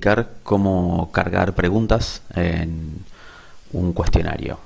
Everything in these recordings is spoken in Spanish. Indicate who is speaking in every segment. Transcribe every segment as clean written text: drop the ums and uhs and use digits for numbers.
Speaker 1: explicar cómo cargar preguntas en un cuestionario.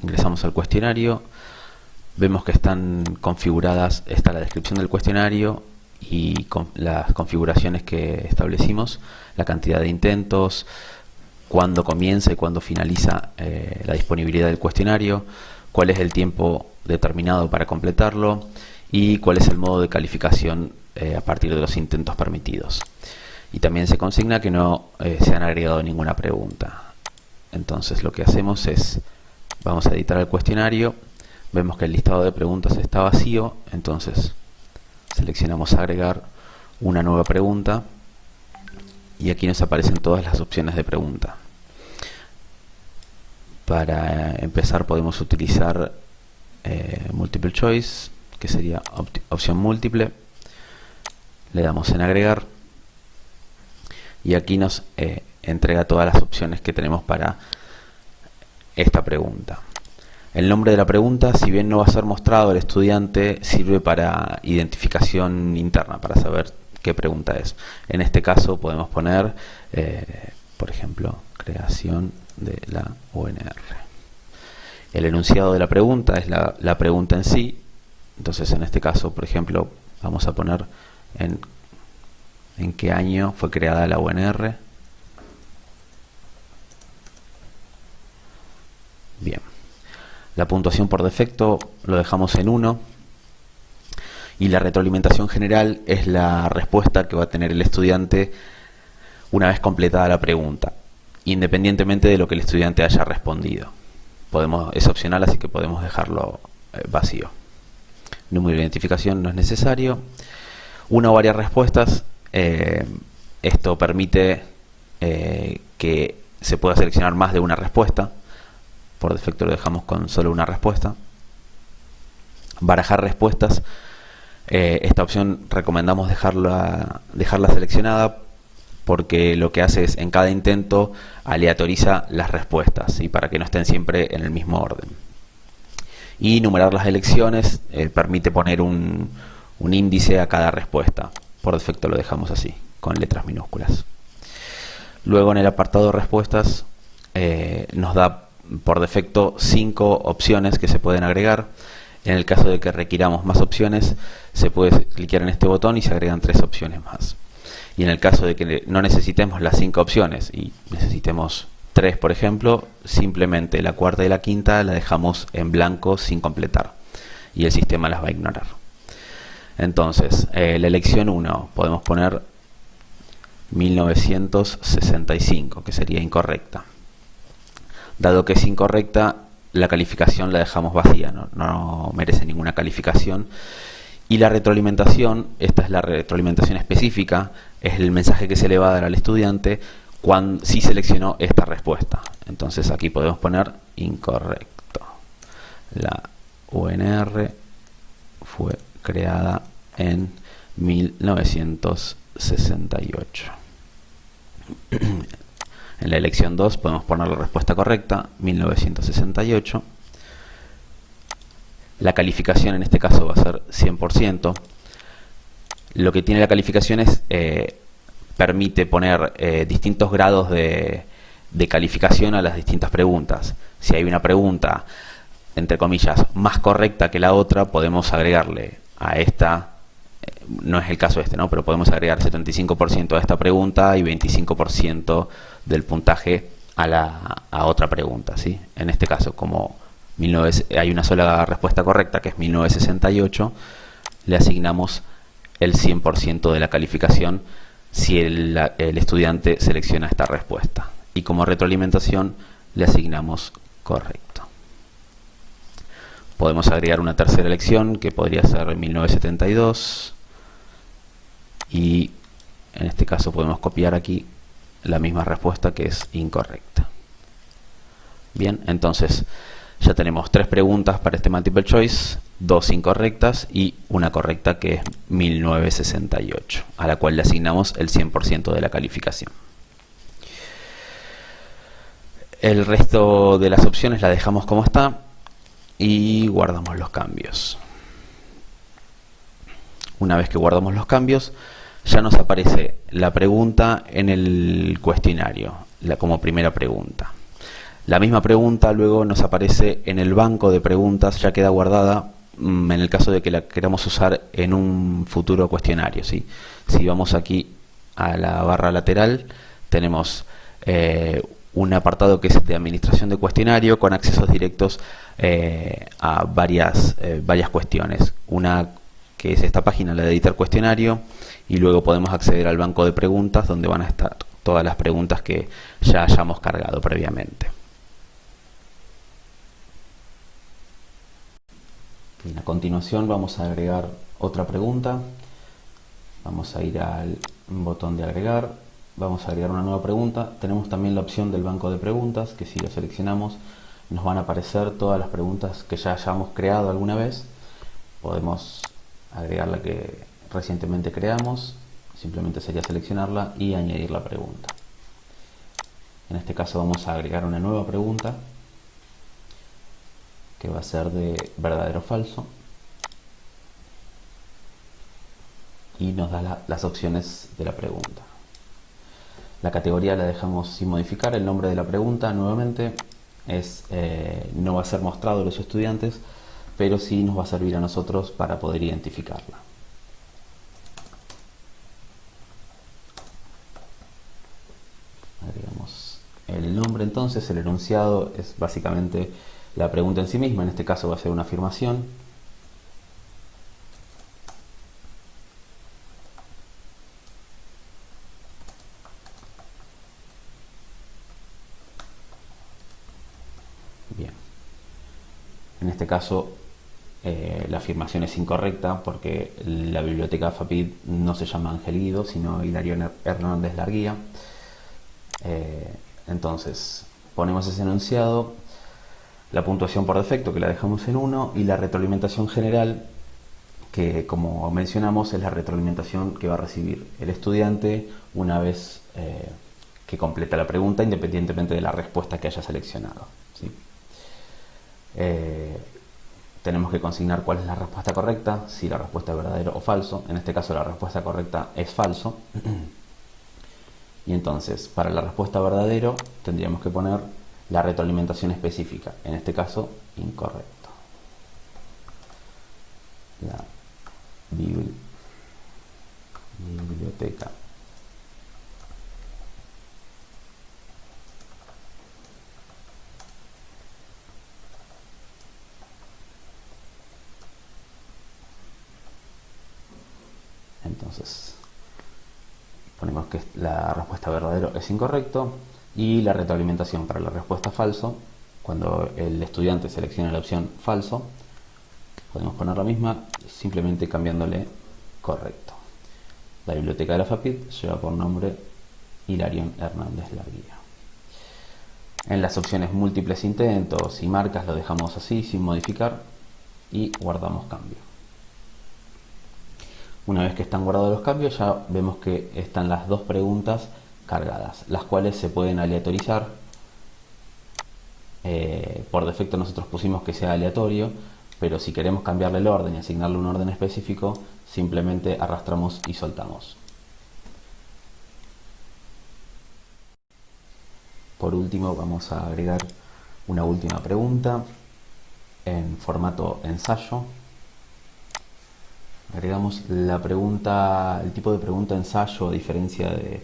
Speaker 1: Ingresamos al cuestionario, vemos que están configuradas, está la descripción del cuestionario y con las configuraciones que establecimos, la cantidad de intentos, cuándo comienza y cuándo finaliza la disponibilidad del cuestionario, cuál es el tiempo determinado para completarlo y cuál es el modo de calificación a partir de los intentos permitidos. Y también se consigna que no se han agregado ninguna pregunta. Entonces lo que hacemos es, vamos a editar el cuestionario, vemos que el listado de preguntas está vacío, entonces seleccionamos agregar una nueva pregunta y aquí nos aparecen todas las opciones de pregunta. Para empezar podemos utilizar multiple choice, que sería opción múltiple. Le damos en agregar y aquí nos entrega todas las opciones que tenemos para esta pregunta. El nombre de la pregunta, si bien no va a ser mostrado al estudiante, sirve para identificación interna, para saber qué pregunta es. En este caso podemos poner, por ejemplo, creación de la UNR. El enunciado de la pregunta es la pregunta en sí. Entonces en este caso, por ejemplo, vamos a poner en qué año fue creada la UNR. Bien. La puntuación por defecto lo dejamos en 1. Y la retroalimentación general es la respuesta que va a tener el estudiante una vez completada la pregunta, independientemente de lo que el estudiante haya respondido. Es opcional, así que podemos dejarlo vacío. Número de identificación no es necesario. Una o varias respuestas. Esto permite que se pueda seleccionar más de una respuesta. Por defecto lo dejamos con solo una respuesta. Barajar respuestas. Esta opción recomendamos dejarla seleccionada porque lo que hace es en cada intento aleatoriza las respuestas, ¿sí? Para que no estén siempre en el mismo orden. Y numerar las elecciones permite poner un índice a cada respuesta. Por defecto lo dejamos así, con letras minúsculas. Luego en el apartado de respuestas nos da por defecto 5 opciones que se pueden agregar. En el caso de que requiramos más opciones, se puede clicar en este botón y se agregan 3 opciones más. Y en el caso de que no necesitemos las 5 opciones y necesitemos 3, por ejemplo, simplemente la cuarta y la quinta la dejamos en blanco sin completar y el sistema las va a ignorar. Entonces, la elección 1 podemos poner 1965, que sería incorrecta. Dado que es incorrecta, la calificación la dejamos vacía, no merece ninguna calificación. Y la retroalimentación, esta es la retroalimentación específica, es el mensaje que se le va a dar al estudiante si seleccionó esta respuesta. Entonces aquí podemos poner incorrecto. La UNR fue creada en 1968. En la elección 2 podemos poner la respuesta correcta, 1968. La calificación en este caso va a ser 100%. Lo que tiene la calificación es permite poner distintos grados de calificación a las distintas preguntas. Si hay una pregunta, entre comillas, más correcta que la otra, podemos agregarle a esta, no es el caso este, ¿no? Pero podemos agregar 75% a esta pregunta y 25% del puntaje a otra pregunta, ¿sí? En este caso, como hay una sola respuesta correcta, que es 1968, le asignamos el 100% de la calificación si el estudiante selecciona esta respuesta. Y como retroalimentación le asignamos correcto. Podemos agregar una tercera elección, que podría ser 1972. Y en este caso podemos copiar aquí la misma respuesta, que es incorrecta. Bien, entonces ya tenemos 3 preguntas para este multiple choice, 2 incorrectas y una correcta, que es 1968, a la cual le asignamos el 100% de la calificación. El resto de las opciones las dejamos como está y guardamos los cambios. Una vez que guardamos los cambios, ya nos aparece la pregunta en el cuestionario, como primera pregunta. La misma pregunta luego nos aparece en el banco de preguntas, ya queda guardada en el caso de que la queramos usar en un futuro cuestionario, ¿sí? Si vamos aquí a la barra lateral, tenemos un apartado que es de administración de cuestionario con accesos directos a varias cuestiones. Una que es esta página, la de editar cuestionario, y luego podemos acceder al banco de preguntas donde van a estar todas las preguntas que ya hayamos cargado previamente. Bien, a continuación vamos a agregar otra pregunta. Vamos a ir al botón de agregar, vamos a agregar una nueva pregunta. Tenemos también la opción del banco de preguntas, que si lo seleccionamos nos van a aparecer todas las preguntas que ya hayamos creado alguna vez. Podemos agregar la que recientemente creamos, simplemente sería seleccionarla y añadir la pregunta. En este caso vamos a agregar una nueva pregunta que va a ser de verdadero o falso, y nos da las opciones de la pregunta. La categoría la dejamos sin modificar. El nombre de la pregunta nuevamente no va a ser mostrado a los estudiantes, pero sí nos va a servir a nosotros para poder identificarla. Agregamos el nombre entonces. El enunciado es básicamente la pregunta en sí misma, en este caso va a ser una afirmación. Bien, en este caso la afirmación es incorrecta porque la biblioteca FAPID no se llama Ángel Guido, sino Hilarión Hernández Larguía. Entonces ponemos ese enunciado, la puntuación por defecto que la dejamos en 1 y la retroalimentación general, que como mencionamos es la retroalimentación que va a recibir el estudiante una vez que completa la pregunta, independientemente de la respuesta que haya seleccionado, ¿sí? Tenemos que consignar cuál es la respuesta correcta, si la respuesta es verdadero o falso. En este caso la respuesta correcta es falso. Y entonces, para la respuesta verdadero, tendríamos que poner la retroalimentación específica. En este caso, incorrecto. La biblioteca entonces ponemos que la respuesta verdadero es incorrecto, y la retroalimentación para la respuesta falso, cuando el estudiante selecciona la opción falso, podemos poner la misma simplemente cambiándole correcto. La biblioteca de la FAPID lleva por nombre Hilarión Hernández Larguía. En las opciones múltiples intentos y marcas lo dejamos así sin modificar y guardamos cambio. Una vez que están guardados los cambios, ya vemos que están las dos preguntas cargadas, las cuales se pueden aleatorizar. Por defecto nosotros pusimos que sea aleatorio, pero si queremos cambiarle el orden y asignarle un orden específico, simplemente arrastramos y soltamos. Por último, vamos a agregar una última pregunta en formato ensayo. Agregamos la pregunta, el tipo de pregunta ensayo, a diferencia de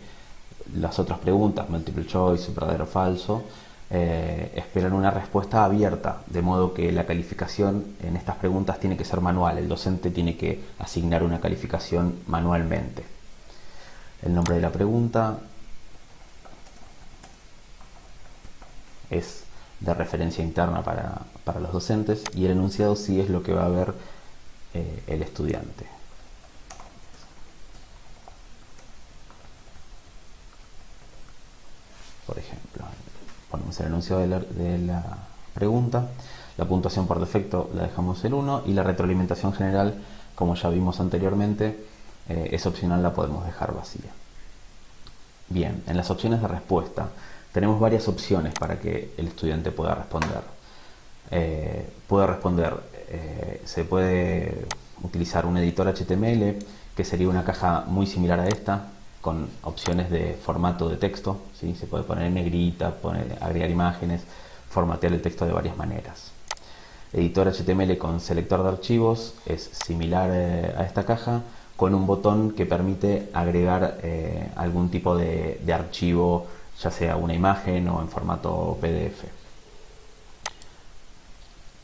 Speaker 1: las otras preguntas, multiple choice, verdadero o falso, esperan una respuesta abierta, de modo que la calificación en estas preguntas tiene que ser manual. El docente tiene que asignar una calificación manualmente. El nombre de la pregunta es de referencia interna para los docentes, y el enunciado sí es lo que va a ver el estudiante. Por ejemplo, ponemos el enunciado de la pregunta, la puntuación por defecto la dejamos en 1 y la retroalimentación general, como ya vimos anteriormente, es opcional, la podemos dejar vacía. Bien, en las opciones de respuesta tenemos varias opciones para que el estudiante pueda responder. Se puede utilizar un editor HTML que sería una caja muy similar a esta, con opciones de formato de texto, ¿sí? Se puede poner en negrita, agregar imágenes, formatear el texto de varias maneras. Editor HTML con selector de archivos es similar a esta caja, con un botón que permite agregar algún tipo de archivo, ya sea una imagen o en formato PDF.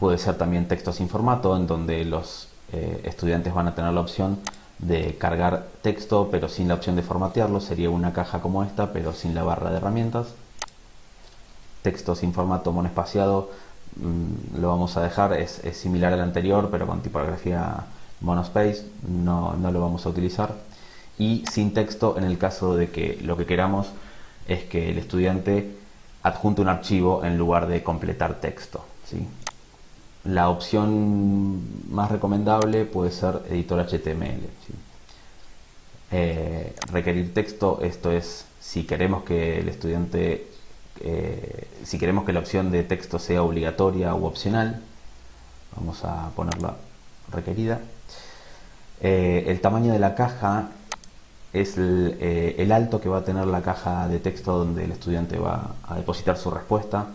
Speaker 1: Puede ser también texto sin formato, en donde los estudiantes van a tener la opción de cargar texto pero sin la opción de formatearlo. Sería una caja como esta pero sin la barra de herramientas. Texto sin formato monoespaciado lo vamos a dejar, es similar al anterior pero con tipografía monospace, no lo vamos a utilizar. Y sin texto en el caso de que lo que queramos es que el estudiante adjunte un archivo en lugar de completar texto, ¿sí? La opción más recomendable puede ser editor HTML, ¿sí? Requerir texto, esto es si queremos que el estudiante si queremos que la opción de texto sea obligatoria u opcional, vamos a ponerla requerida. El tamaño de la caja es el alto que va a tener la caja de texto donde el estudiante va a depositar su respuesta.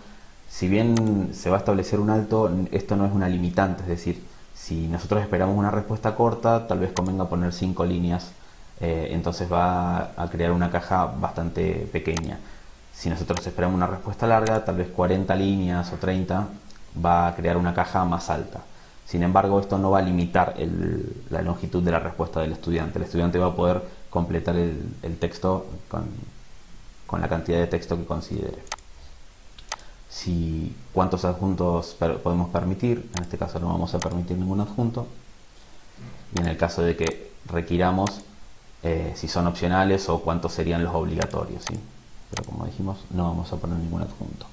Speaker 1: Si bien se va a establecer un alto, esto no es una limitante, es decir, si nosotros esperamos una respuesta corta, tal vez convenga poner 5 líneas, entonces va a crear una caja bastante pequeña. Si nosotros esperamos una respuesta larga, tal vez 40 líneas o 30, va a crear una caja más alta. Sin embargo, esto no va a limitar la longitud de la respuesta del estudiante. El estudiante va a poder completar el texto con la cantidad de texto que considere. ¿Cuántos adjuntos podemos permitir? En este caso no vamos a permitir ningún adjunto. Y en el caso de que requiramos, si son opcionales o cuántos serían los obligatorios, ¿sí? Pero como dijimos, no vamos a poner ningún adjunto.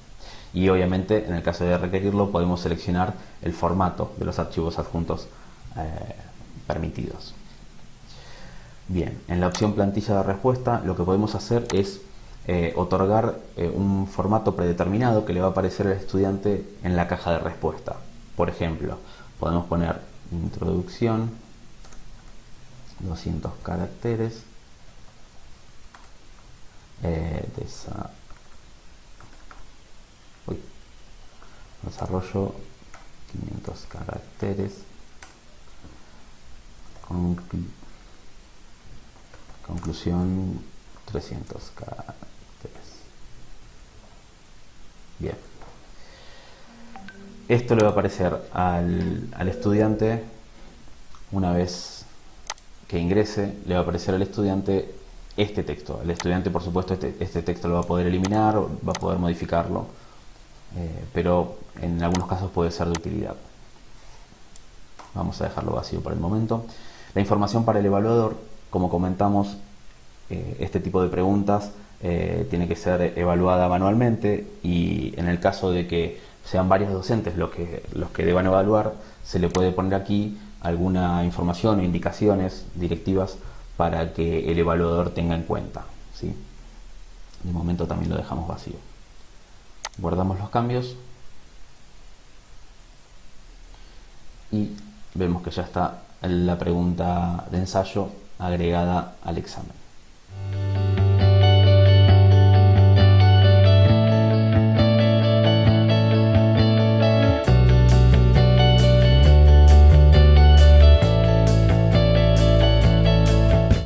Speaker 1: Y obviamente, en el caso de requerirlo, podemos seleccionar el formato de los archivos adjuntos permitidos. Bien, en la opción plantilla de respuesta, lo que podemos hacer es otorgar un formato predeterminado que le va a aparecer al estudiante en la caja de respuesta. Por ejemplo, podemos poner introducción, 200 caracteres, desarrollo 500 caracteres, conclusión 300 caracteres. Bien, esto le va a aparecer al estudiante una vez que ingrese, le va a aparecer al estudiante este texto. El estudiante, por supuesto, este texto lo va a poder eliminar, va a poder modificarlo, pero en algunos casos puede ser de utilidad. Vamos a dejarlo vacío por el momento. La información para el evaluador, como comentamos, este tipo de preguntas tiene que ser evaluada manualmente, y en el caso de que sean varios docentes los que deban evaluar, se le puede poner aquí alguna información o indicaciones directivas para que el evaluador tenga en cuenta, ¿sí? De momento también lo dejamos vacío. Guardamos los cambios y vemos que ya está la pregunta de ensayo agregada al examen.